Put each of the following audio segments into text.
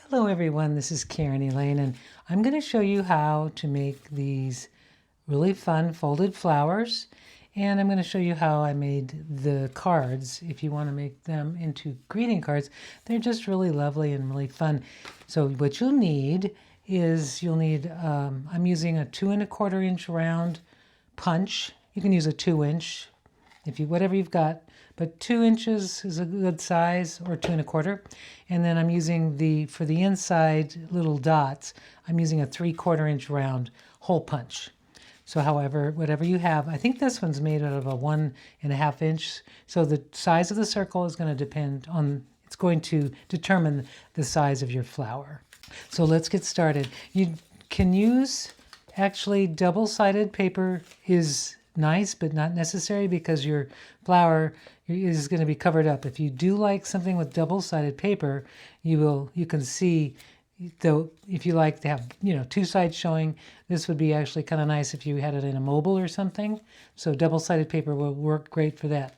Hello everyone, this is Karen Elaine and I'm going to show you how to make these really fun folded flowers, and I'm going to show you how I made the cards. If you want to make them into greeting cards, they're just really lovely and really fun. So what you'll need is I'm using a 2¼ inch round punch. You can use a 2-inch whatever you've got, but 2 inches is a good size, or 2¼ And then I'm using for the inside little dots, I'm using a 3/4 inch round hole punch. So whatever you have, I think this one's made out of a 1½ inch. So the size of the circle is going to it's going to determine the size of your flower. So let's get started. You can use, actually, double-sided paper is nice, but not necessary because your flower is going to be covered up. If you do like something with double-sided paper, you can see, though, if you like to have, two sides showing, this would be actually kind of nice if you had it in a mobile or something. So double-sided paper will work great for that.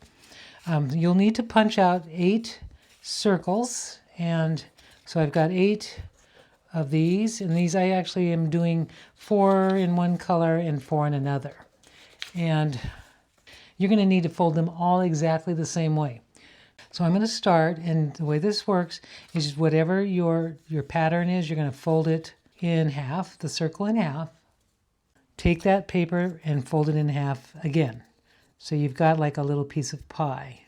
You'll need to punch out 8 circles, and so I've got 8 of these, and these I actually am doing 4 in one color and 4 in another. And you're going to need to fold them all exactly the same way. So I'm going to start, and the way this works is whatever your pattern is, you're going to fold it in half, the circle in half. Take that paper and fold it in half again. So you've got like a little piece of pie,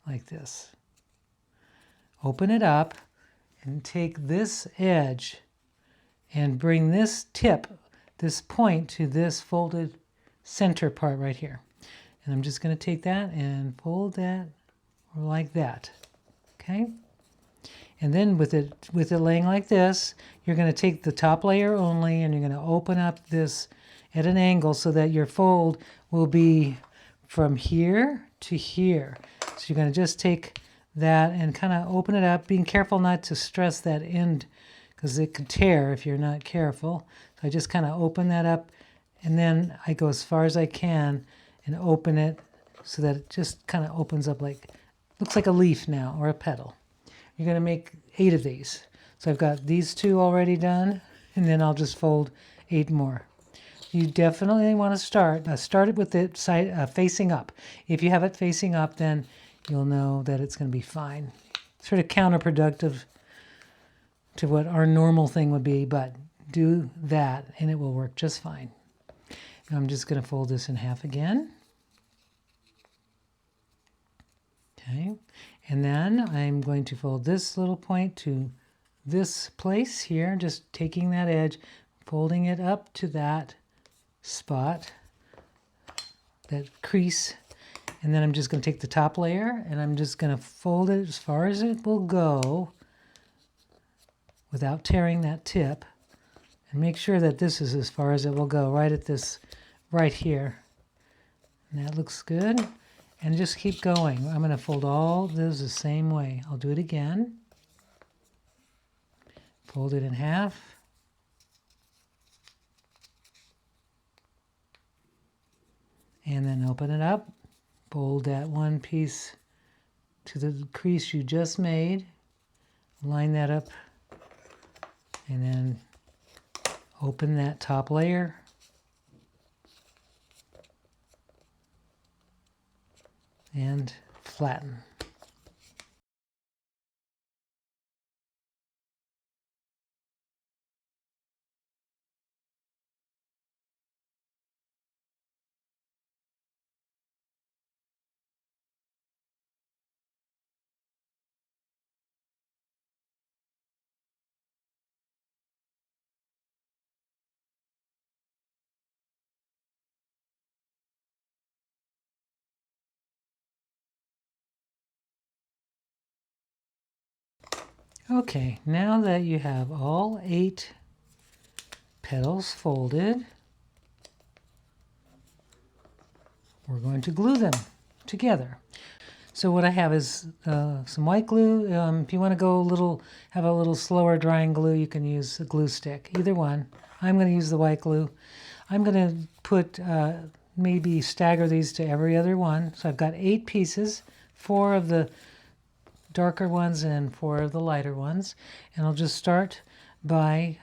like this. Open it up and take this edge and bring this tip, this point, to this folded center part right here. And I'm just going to take that and fold that like that. Okay? And then with it laying like this, you're going to take the top layer only, and you're going to open up this at an angle so that your fold will be from here to here. So you're going to just take that and kind of open it up, being careful not to stress that end because it could tear if you're not careful. So I just kind of open that up, and then I go as far as I can and open it so that it just kind of opens up, looks like a leaf now, or a petal. You're going to make 8 of these. So I've got these 2 already done, and then I'll just fold 8 more. You definitely want to start it with it facing up. If you have it facing up, then you'll know that it's going to be fine. Sort of counterproductive to what our normal thing would be, but do that and it will work just fine. Now I'm just going to fold this in half again. Okay, and then I'm going to fold this little point to this place here, just taking that edge, folding it up to that spot, that crease, and then I'm just going to take the top layer and I'm just going to fold it as far as it will go without tearing that tip, and make sure that this is as far as it will go, right at this, right here. And that looks good. And just keep going. I'm going to fold all those the same way. I'll do it again. Fold it in half. And then open it up. Fold that one piece to the crease you just made. Line that up. And then open that top layer. And flatten. Okay, now that you have all 8 petals folded, we're going to glue them together. So what I have is some white glue. If you want to have a little slower drying glue, you can use a glue stick, either one. I'm going to use the white glue. I'm going to put, maybe stagger these to every other one. So I've got 8 pieces, 4 of the darker ones and 4 of the lighter ones. And I'll just start by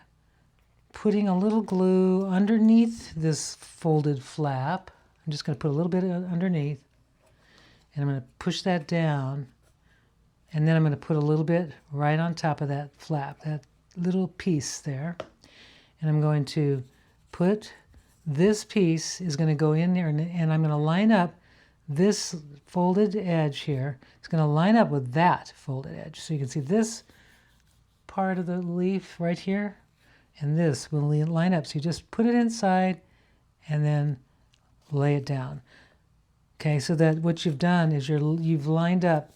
putting a little glue underneath this folded flap. I'm just going to put a little bit underneath, and I'm going to push that down, and then I'm going to put a little bit right on top of that flap, that little piece there. And I'm going to put this piece is going to go in there, and I'm going to line up this folded edge here. It's going to line up with that folded edge. So you can see this part of the leaf right here, and this will line up. So you just put it inside and then lay it down. Okay, so that what you've done is you've lined up,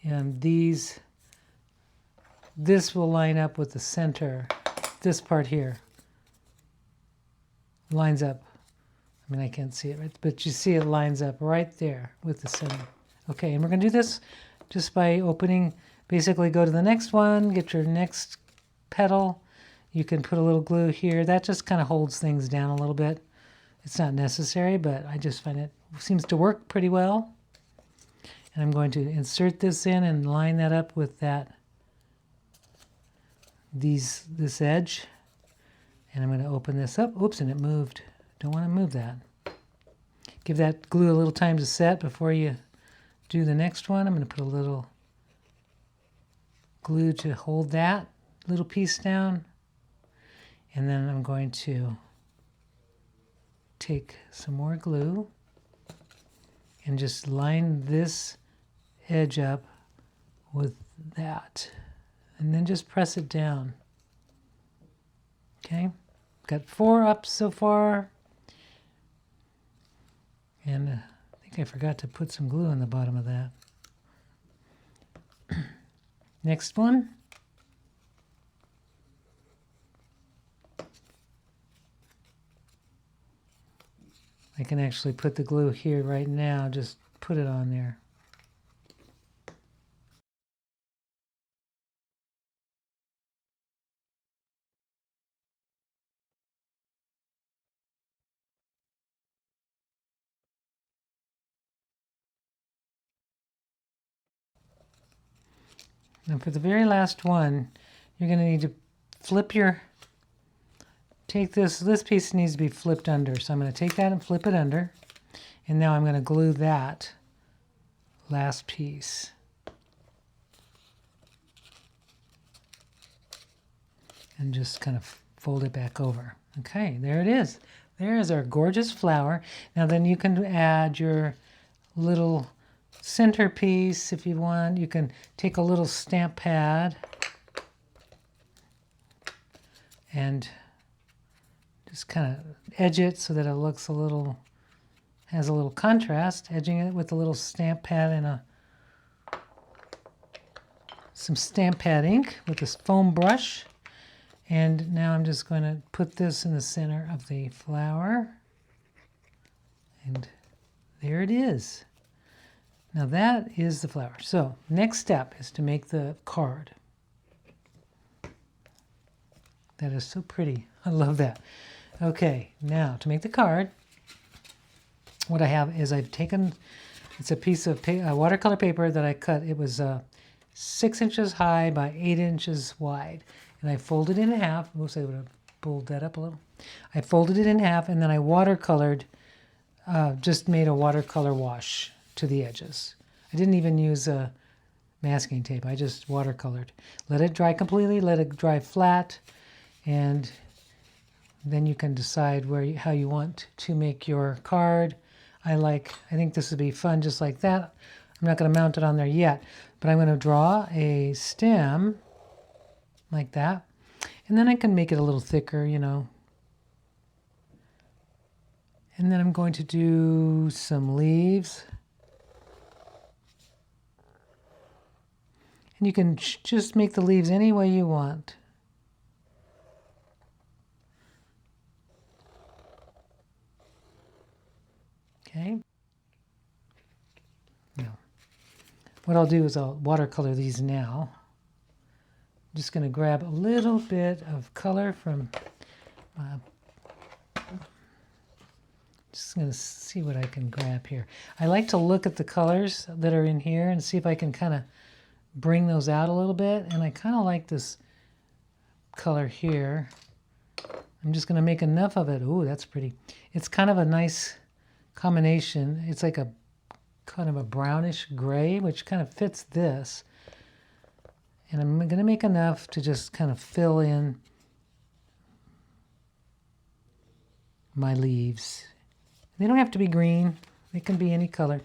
and this will line up with the center. This part here lines up. I mean, I can't see it, right? But you see it lines up right there with the center. Okay, and we're going to do this just by opening, basically go to the next one, get your next petal. You can put a little glue here. That just kind of holds things down a little bit. It's not necessary, but I just find it seems to work pretty well. And I'm going to insert this in and line that up with this edge. And I'm going to open this up. Oops, and it moved. Don't want to move that. Give that glue a little time to set before you do the next one. I'm going to put a little glue to hold that little piece down. And then I'm going to take some more glue and just line this edge up with that. And then just press it down. Okay, got 4 up so far. And I think I forgot to put some glue on the bottom of that. Next one. I can actually put the glue here right now, just put it on there. Now for the very last one, you're going to need to take this piece needs to be flipped under. So I'm going to take that and flip it under. And now I'm going to glue that last piece. And just kind of fold it back over. Okay, there it is. There's our gorgeous flower. Now then you can add your little centerpiece if you want. You can take a little stamp pad and just kind of edge it so that it looks has a little contrast, edging it with a little stamp pad and some stamp pad ink with this foam brush. And now I'm just going to put this in the center of the flower. And there it is. Now that is the flower. So next step is to make the card. That is so pretty. I love that. Okay, now to make the card, what I have is it's a piece of watercolor paper that I cut. It was 6 inches high by 8 inches wide. And I folded it in half. Oops, I would have pulled that up a little. I folded it in half, and then I watercolored, just made a watercolor wash to the edges. I didn't even use masking tape. I just watercolored. Let it dry completely, let it dry flat, and then you can decide how you want to make your card. I think this would be fun just like that. I'm not going to mount it on there yet, but I'm going to draw a stem like that. And then I can make it a little thicker, you know. And then I'm going to do some leaves. And you can just make the leaves any way you want. Okay. Now, what I'll do is I'll watercolor these now. I'm just going to grab a little bit of color from, just going to see what I can grab here. I like to look at the colors that are in here and see if I can kind of bring those out a little bit. And I kind of like this color here. I'm just going to make enough of it. Ooh, that's pretty. It's kind of a nice combination. It's like a kind of a brownish gray, which kind of fits this. And I'm going to make enough to just kind of fill in my leaves. They don't have to be green. They can be any color.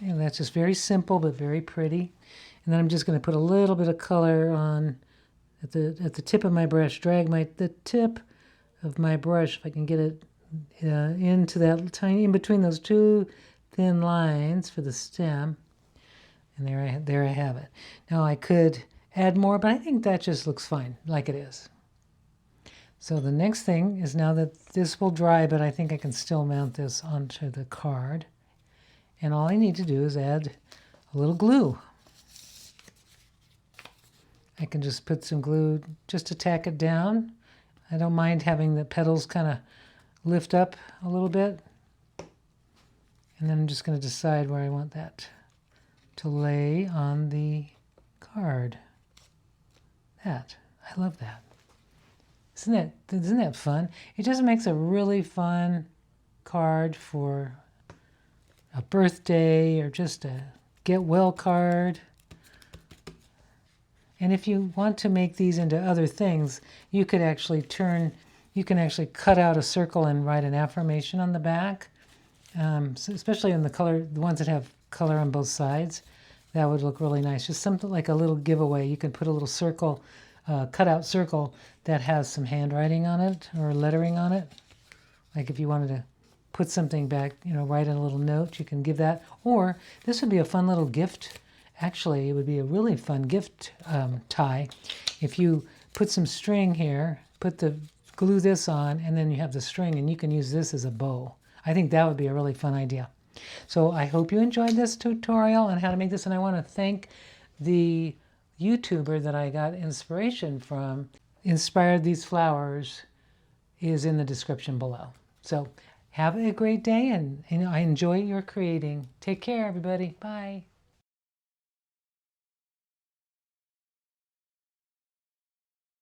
And that's just very simple but very pretty. And then I'm just going to put a little bit of color on at the tip of my brush. Drag the tip of my brush, if I can get it into that tiny, in between those two thin lines for the stem. And there I have it. Now I could add more, but I think that just looks fine like it is. So the next thing is, now that this will dry, but I think I can still mount this onto the card. And all I need to do is add a little glue. I can just put some glue just to tack it down. I don't mind having the petals kind of lift up a little bit. And then I'm just going to decide where I want that to lay on the card. I love that. Isn't that fun? It just makes a really fun card for a birthday or just a get well card. And if you want to make these into other things, you can actually cut out a circle and write an affirmation on the back. So especially in the ones that have color on both sides, that would look really nice. Just something like a little giveaway. You can put a little circle, cut out circle that has some handwriting on it or lettering on it. Like if you wanted to put something back, write in a little note, you can give that. Or this would be a fun little gift. Actually, it would be a really fun gift tie. If you put some string here, glue this on, and then you have the string, and you can use this as a bow. I think that would be a really fun idea. So I hope you enjoyed this tutorial on how to make this, and I want to thank the YouTuber that I got inspiration from. Inspired These Flowers is in the description below. So have a great day, and I enjoy your creating. Take care, everybody. Bye.